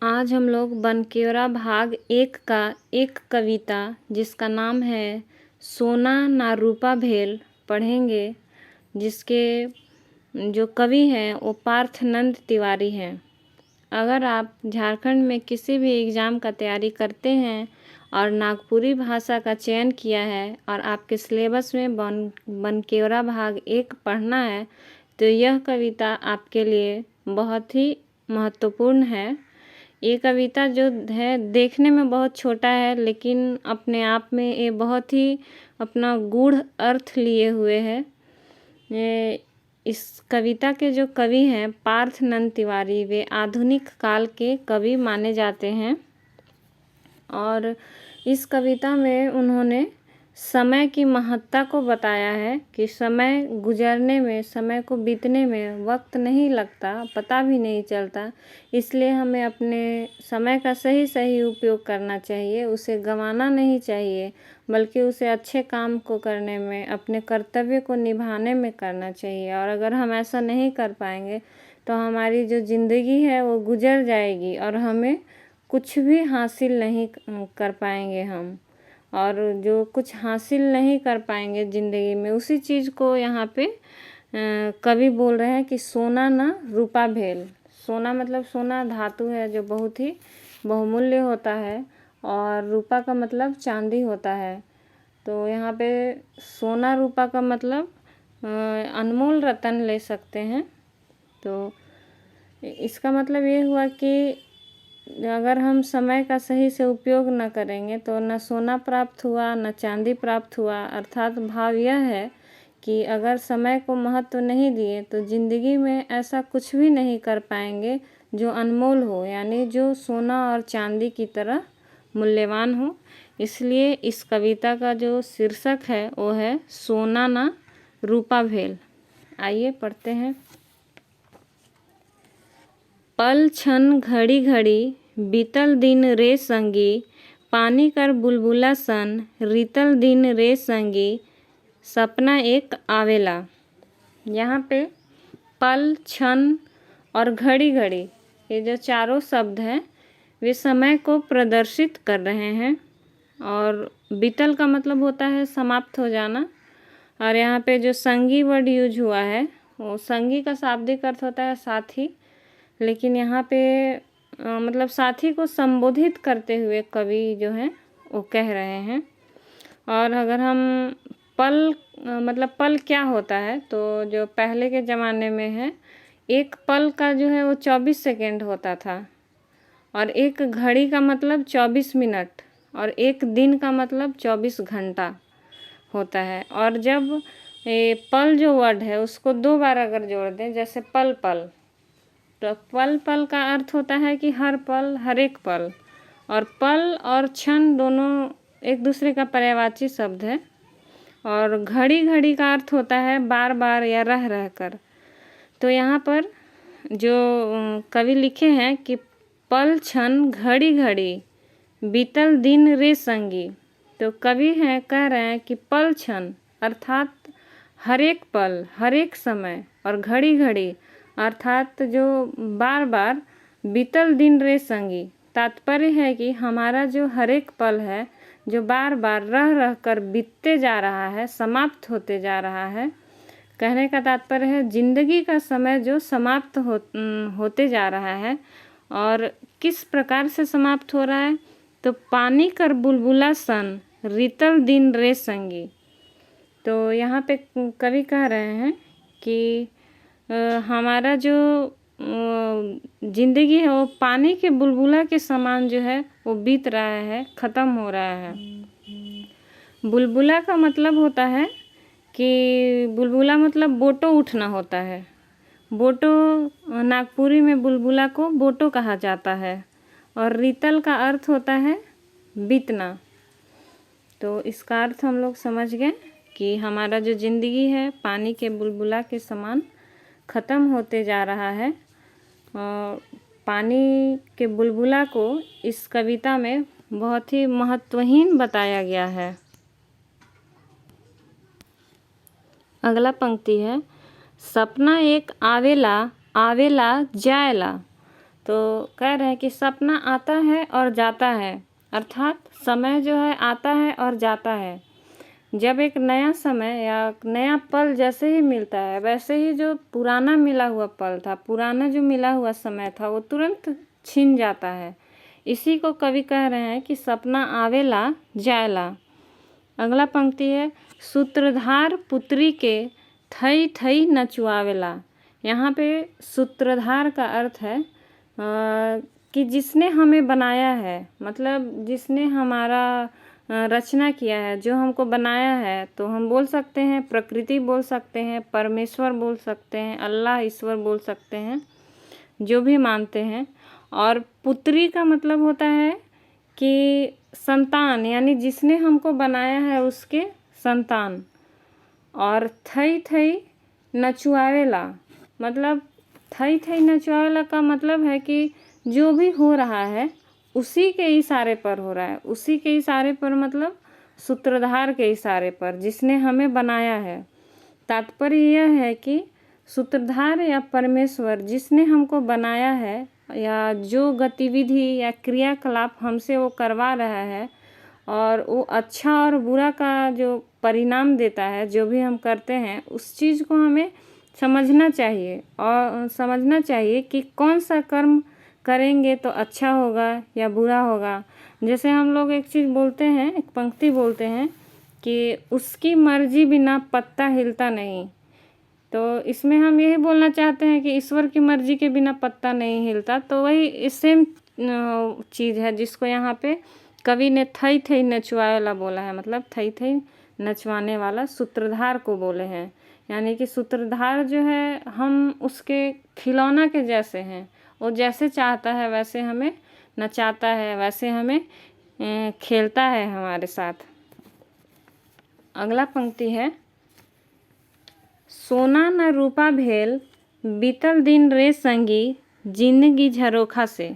आज हम लोग बनकेवरा भाग 1 का एक कविता जिसका नाम है सोना ना रूपा भेल पढ़ेंगे, जिसके जो कवि हैं वो पार्थनंद तिवारी हैं। अगर आप झारखंड में किसी भी एग्ज़ाम का तैयारी करते हैं और नागपुरी भाषा का चयन किया है और आपके सिलेबस में बनकेवरा भाग 1 पढ़ना है तो यह कविता आपके लिए बहुत ही महत्वपूर्ण है। ये कविता जो है देखने में बहुत छोटा है, लेकिन अपने आप में ये बहुत ही अपना गूढ़ अर्थ लिए हुए है। इस कविता के जो कवि हैं पार्थनंद तिवारी, वे आधुनिक काल के कवि माने जाते हैं और इस कविता में उन्होंने समय की महत्ता को बताया है कि समय गुजरने में, समय को बीतने में वक्त नहीं लगता, पता भी नहीं चलता। इसलिए हमें अपने समय का सही उपयोग करना चाहिए, उसे गंवाना नहीं चाहिए, बल्कि उसे अच्छे काम को करने में, अपने कर्तव्य को निभाने में करना चाहिए। और अगर हम ऐसा नहीं कर पाएंगे तो हमारी जो ज़िंदगी है वो गुजर जाएगी और हमें कुछ भी हासिल नहीं कर पाएंगे हम। और जो कुछ हासिल नहीं कर पाएंगे ज़िंदगी में, उसी चीज़ को यहाँ पे कवि बोल रहे हैं कि सोना ना रूपा भेल। सोना मतलब सोना धातु है जो बहुत ही बहुमूल्य होता है, और रूपा का मतलब चांदी होता है। तो यहाँ पे सोना रूपा का मतलब अनमोल रत्न ले सकते हैं। तो इसका मतलब ये हुआ कि अगर हम समय का सही से उपयोग न करेंगे तो न सोना प्राप्त हुआ न चांदी प्राप्त हुआ। अर्थात भाव यह है कि अगर समय को महत्व नहीं दिए तो ज़िंदगी में ऐसा कुछ भी नहीं कर पाएंगे जो अनमोल हो, यानी जो सोना और चांदी की तरह मूल्यवान हो। इसलिए इस कविता का जो शीर्षक है वो है सोना ना रूपा भेल। आइए पढ़ते हैं। पल क्षण घड़ी घड़ी बीतल दिन रे संगी, पानी कर बुलबुला सन रीतल दिन रे संगी, सपना एक आवेला। यहाँ पे पल, क्षण और घड़ी घड़ी, ये जो चारों शब्द हैं वे समय को प्रदर्शित कर रहे हैं। और बीतल का मतलब होता है समाप्त हो जाना। और यहाँ पे जो संगी वर्ड यूज हुआ है वो संगी का शाब्दिक अर्थ होता है साथी, लेकिन यहाँ पे मतलब साथी को संबोधित करते हुए कवि जो हैं वो कह रहे हैं। और अगर हम पल मतलब पल क्या होता है, तो जो पहले के ज़माने में है, एक पल का जो है वो 24 सेकेंड होता था, और एक घड़ी का मतलब 24 मिनट, और एक दिन का मतलब 24 घंटा होता है। और जब ये पल जो वर्ड है उसको 2 बार अगर जोड़ दें, जैसे पल पल, तो पल पल का अर्थ होता है कि हर पल, हर एक पल। और पल और क्षण दोनों एक दूसरे का पर्यायवाची शब्द है। और घड़ी घड़ी का अर्थ होता है बार बार या रह रह कर। तो यहाँ पर जो कवि लिखे हैं कि पल क्षण घड़ी घड़ी बीतल दिन रे संगी, तो कवि हैं कह रहे हैं कि पल क्षण अर्थात हर एक पल, हर एक समय, और घड़ी घड़ी अर्थात जो बार बार, बीतल दिन रे संगी, तात्पर्य है कि हमारा जो हर एक पल है जो बार बार रह रह कर बीतते जा रहा है, समाप्त होते जा रहा है। कहने का तात्पर्य है जिंदगी का समय जो समाप्त होते जा रहा है। और किस प्रकार से समाप्त हो रहा है, तो पानी कर बुलबुला सन रीतल दिन रे संगी। तो यहाँ पे कवि कह रहे हैं कि हमारा जो ज़िंदगी है वो पानी के बुलबुला के समान जो है वो बीत रहा है, ख़त्म हो रहा है। बुलबुला का मतलब होता है कि बुलबुला मतलब बोटो उठना होता है। बोटो, नागपुरी में बुलबुला को बोटो कहा जाता है। और रीतल का अर्थ होता है बीतना। तो इसका अर्थ हम लोग समझ गए कि हमारा जो ज़िंदगी है पानी के बुलबुला के समान ख़त्म होते जा रहा है। और पानी के बुलबुला को इस कविता में बहुत ही महत्वहीन बताया गया है। अगला पंक्ति है सपना एक आवेला आवेला जाएला। तो कह रहे हैं कि सपना आता है और जाता है, अर्थात समय जो है आता है और जाता है। जब एक नया समय या नया पल जैसे ही मिलता है, वैसे ही जो पुराना मिला हुआ पल था, पुराना जो मिला हुआ समय था, वो तुरंत छिन जाता है। इसी को कवि कह रहे हैं कि सपना आवेला जायला। अगला पंक्ति है, सूत्रधार पुत्री के थई थई नचुआवेला। यहाँ पे सूत्रधार का अर्थ है कि जिसने हमें बनाया है, मतलब जिसने हमारा रचना किया है, जो हमको बनाया है। तो हम बोल सकते हैं प्रकृति, बोल सकते हैं परमेश्वर, बोल सकते हैं अल्लाह, ईश्वर बोल सकते हैं, जो भी मानते हैं। और पुत्री का मतलब होता है कि संतान, यानी जिसने हमको बनाया है उसके संतान। और थई थई नचुआवेला, मतलब थई थई नचुआवेला का मतलब है कि जो भी हो रहा है उसी के इशारे पर हो रहा है। उसी के इशारे पर मतलब सूत्रधार के इशारे पर, जिसने हमें बनाया है। तात्पर्य यह है कि सूत्रधार या परमेश्वर जिसने हमको बनाया है, या जो गतिविधि या क्रियाकलाप हमसे वो करवा रहा है, और वो अच्छा और बुरा का जो परिणाम देता है, जो भी हम करते हैं, उस चीज़ को हमें समझना चाहिए। और समझना चाहिए कि कौन सा कर्म करेंगे तो अच्छा होगा या बुरा होगा। जैसे हम लोग एक चीज़ बोलते हैं, एक पंक्ति बोलते हैं कि उसकी मर्जी बिना पत्ता हिलता नहीं। तो इसमें हम यही बोलना चाहते हैं कि ईश्वर की मर्जी के बिना पत्ता नहीं हिलता। तो वही सेम चीज़ है जिसको यहाँ पे कवि ने थई थई नचवाए वाला बोला है, मतलब थई थई नचवाने वाला सूत्रधार को बोले हैं। यानी कि सूत्रधार जो है, हम उसके खिलौना के जैसे हैं। वो जैसे चाहता है वैसे हमें नचाता है, वैसे हमें खेलता है हमारे साथ। अगला पंक्ति है, सोना न रूपा भेल बीतल दिन रे संगी जिंदगी झरोखा से।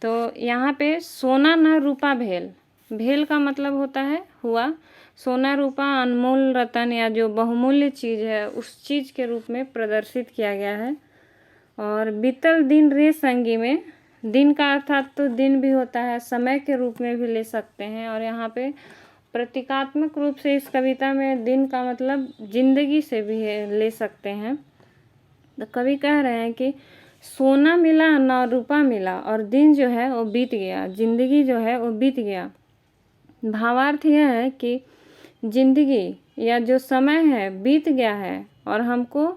तो यहाँ पे सोना न रूपा भेल, भेल का मतलब होता है हुआ। सोना रूपा अनमोल रतन या जो बहुमूल्य चीज़ है, उस चीज़ के रूप में प्रदर्शित किया गया है। और बीतल दिन रे संगी में दिन का अर्थात तो दिन भी होता है, समय के रूप में भी ले सकते हैं। और यहाँ पे प्रतीकात्मक रूप से इस कविता में दिन का मतलब जिंदगी से भी ले सकते हैं। तो कवि कह रहे हैं कि सोना मिला न रूपा मिला, और दिन जो है वो बीत गया, जिंदगी जो है वो बीत गया। भावार्थ यह है कि जिंदगी या जो समय है बीत गया है, और हमको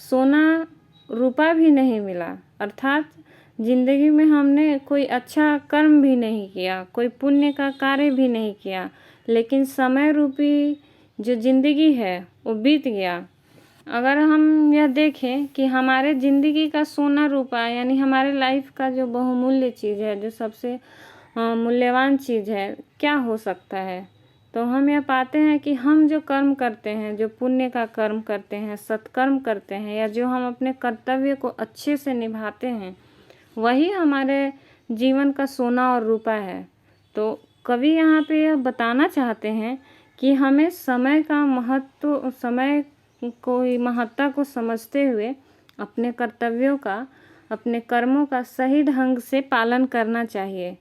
सोना रूपा भी नहीं मिला। अर्थात जिंदगी में हमने कोई अच्छा कर्म भी नहीं किया, कोई पुण्य का कार्य भी नहीं किया, लेकिन समय रूपी जो जिंदगी है वो बीत गया। अगर हम यह देखें कि हमारे ज़िंदगी का सोना रूपा, यानी हमारे लाइफ का जो बहुमूल्य चीज़ है, जो सबसे मूल्यवान चीज़ है, क्या हो सकता है, तो हम यह पाते हैं कि हम जो कर्म करते हैं, जो पुण्य का कर्म करते हैं, सत्कर्म करते हैं, या जो हम अपने कर्तव्य को अच्छे से निभाते हैं, वही हमारे जीवन का सोना और रूपा है। तो कवि यहाँ पे यह बताना चाहते हैं कि हमें समय का महत्व, समय को महत्ता को समझते हुए अपने कर्तव्यों का, अपने कर्मों का सही ढंग से पालन करना चाहिए।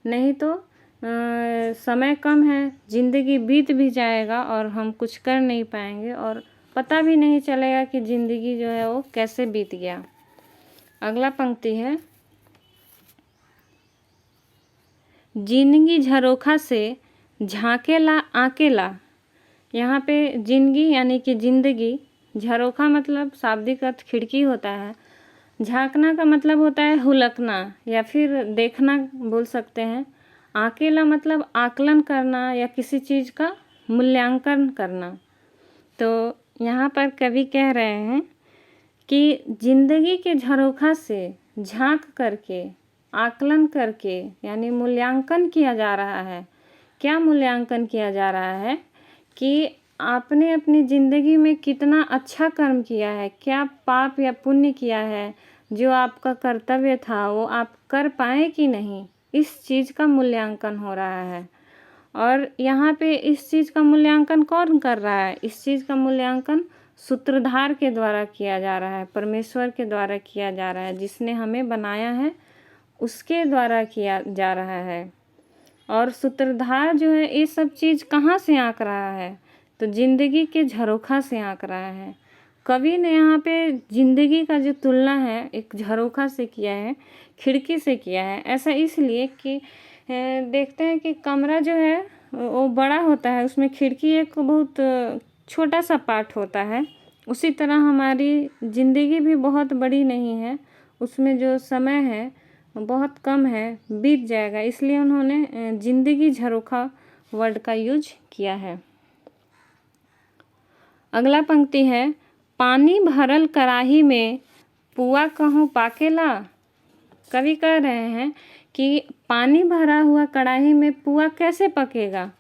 नहीं तो समय कम है, ज़िंदगी बीत भी जाएगा और हम कुछ कर नहीं पाएंगे, और पता भी नहीं चलेगा कि ज़िंदगी जो है वो कैसे बीत गया। अगला पंक्ति है, जिंदगी झरोखा से झांकेला आकेला। यहाँ पे जिंदगी यानी कि ज़िंदगी, झरोखा मतलब शाब्दिक अर्थ खिड़की होता है, झांकना का मतलब होता है हुलकना या फिर देखना बोल सकते हैं। आकेला मतलब आकलन करना या किसी चीज़ का मूल्यांकन करना। तो यहाँ पर कवि कह रहे हैं कि जिंदगी के झरोखा से झांक करके, आकलन करके, यानी मूल्यांकन किया जा रहा है। क्या मूल्यांकन किया जा रहा है कि आपने अपनी ज़िंदगी में कितना अच्छा कर्म किया है, क्या पाप या पुण्य किया है, जो आपका कर्तव्य था वो आप कर पाए कि नहीं, इस चीज़ का मूल्यांकन हो रहा है। और यहाँ पे इस चीज़ का मूल्यांकन कौन कर रहा है? इस चीज़ का मूल्यांकन सूत्रधार के द्वारा किया जा रहा है, परमेश्वर के द्वारा किया जा रहा है, जिसने हमें बनाया है उसके द्वारा किया जा रहा है। और सूत्रधार जो है ये सब चीज़ कहाँ से आँक रहा है, तो ज़िंदगी के झरोखा से आँक रहा है। कवि ने यहाँ पे ज़िंदगी का जो तुलना है एक झरोखा से किया है, खिड़की से किया है। ऐसा इसलिए कि देखते हैं कि कमरा जो है वो बड़ा होता है, उसमें खिड़की एक बहुत छोटा सा पार्ट होता है। उसी तरह हमारी ज़िंदगी भी बहुत बड़ी नहीं है, उसमें जो समय है बहुत कम है, बीत जाएगा। इसलिए उन्होंने ज़िंदगी झरोखा वर्ड का यूज किया है। अगला पंक्ति है, पानी भरल कराही में पुआ कहूँ पाकेला। कवि कह रहे हैं कि पानी भरा हुआ कढ़ाई में पुआ कैसे पकेगा।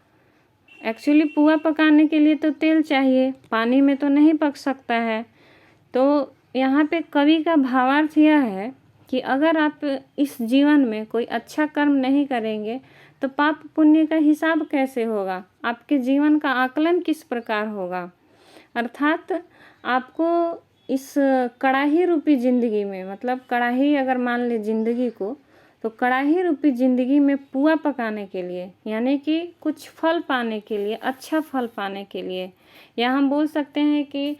एक्चुअली पुआ पकाने के लिए तो तेल चाहिए, पानी में तो नहीं पक सकता है। तो यहाँ पे कवि का भावार्थ यह है कि अगर आप इस जीवन में कोई अच्छा कर्म नहीं करेंगे तो पाप पुण्य का हिसाब कैसे होगा, आपके जीवन का आकलन किस प्रकार होगा। अर्थात आपको इस कड़ाही रूपी ज़िंदगी में, मतलब कड़ाही अगर मान ले ज़िंदगी को, तो कड़ाही रूपी ज़िंदगी में पुआ पकाने के लिए, यानी कि कुछ फल पाने के लिए, अच्छा फल पाने के लिए, या हम बोल सकते हैं कि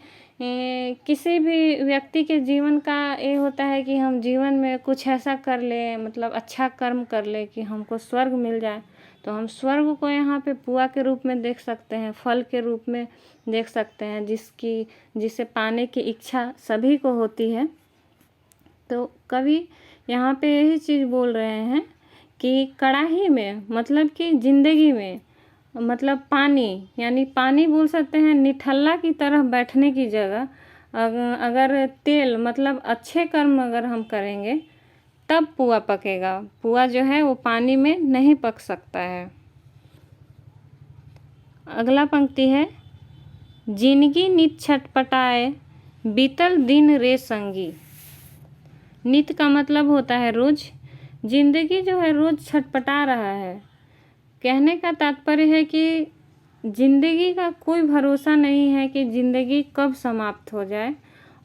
किसी भी व्यक्ति के जीवन का ये होता है कि हम जीवन में कुछ ऐसा कर ले, मतलब अच्छा कर्म कर ले कि हमको स्वर्ग मिल जाए। तो हम स्वर्ग को यहाँ पे पुआ के रूप में देख सकते हैं, फल के रूप में देख सकते हैं, जिसे पाने की इच्छा सभी को होती है। तो कवि यहाँ पे यही चीज़ बोल रहे हैं कि कड़ाही में मतलब कि ज़िंदगी में, मतलब पानी, यानी पानी बोल सकते हैं निठल्ला की तरह बैठने की जगह अगर तेल मतलब अच्छे कर्म अगर हम करेंगे तब पुआ पकेगा। पुआ जो है वो पानी में नहीं पक सकता है। अगला पंक्ति है, जिंदगी नित छटपटाए बीतल दिन रे संगी। नित का मतलब होता है रोज, जिंदगी जो है रोज छटपटा रहा है। कहने का तात्पर्य है कि जिंदगी का कोई भरोसा नहीं है कि जिंदगी कब समाप्त हो जाए,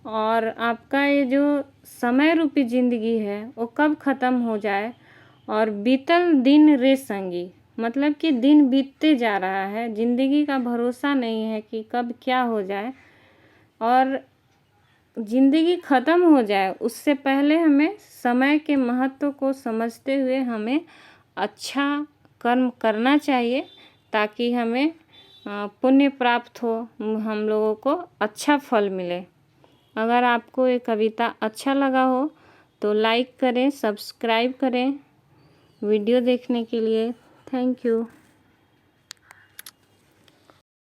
और आपका ये जो समय रूपी ज़िंदगी है वो कब ख़त्म हो जाए। और बीतल दिन रे संगी, मतलब कि दिन बीतते जा रहा है, ज़िंदगी का भरोसा नहीं है कि कब क्या हो जाए, और ज़िंदगी ख़त्म हो जाए उससे पहले हमें समय के महत्व को समझते हुए हमें अच्छा कर्म करना चाहिए, ताकि हमें पुण्य प्राप्त हो, हम लोगों को अच्छा फल मिले। अगर आपको ये कविता अच्छा लगा हो तो लाइक करें, सब्सक्राइब करें। वीडियो देखने के लिए थैंक यू।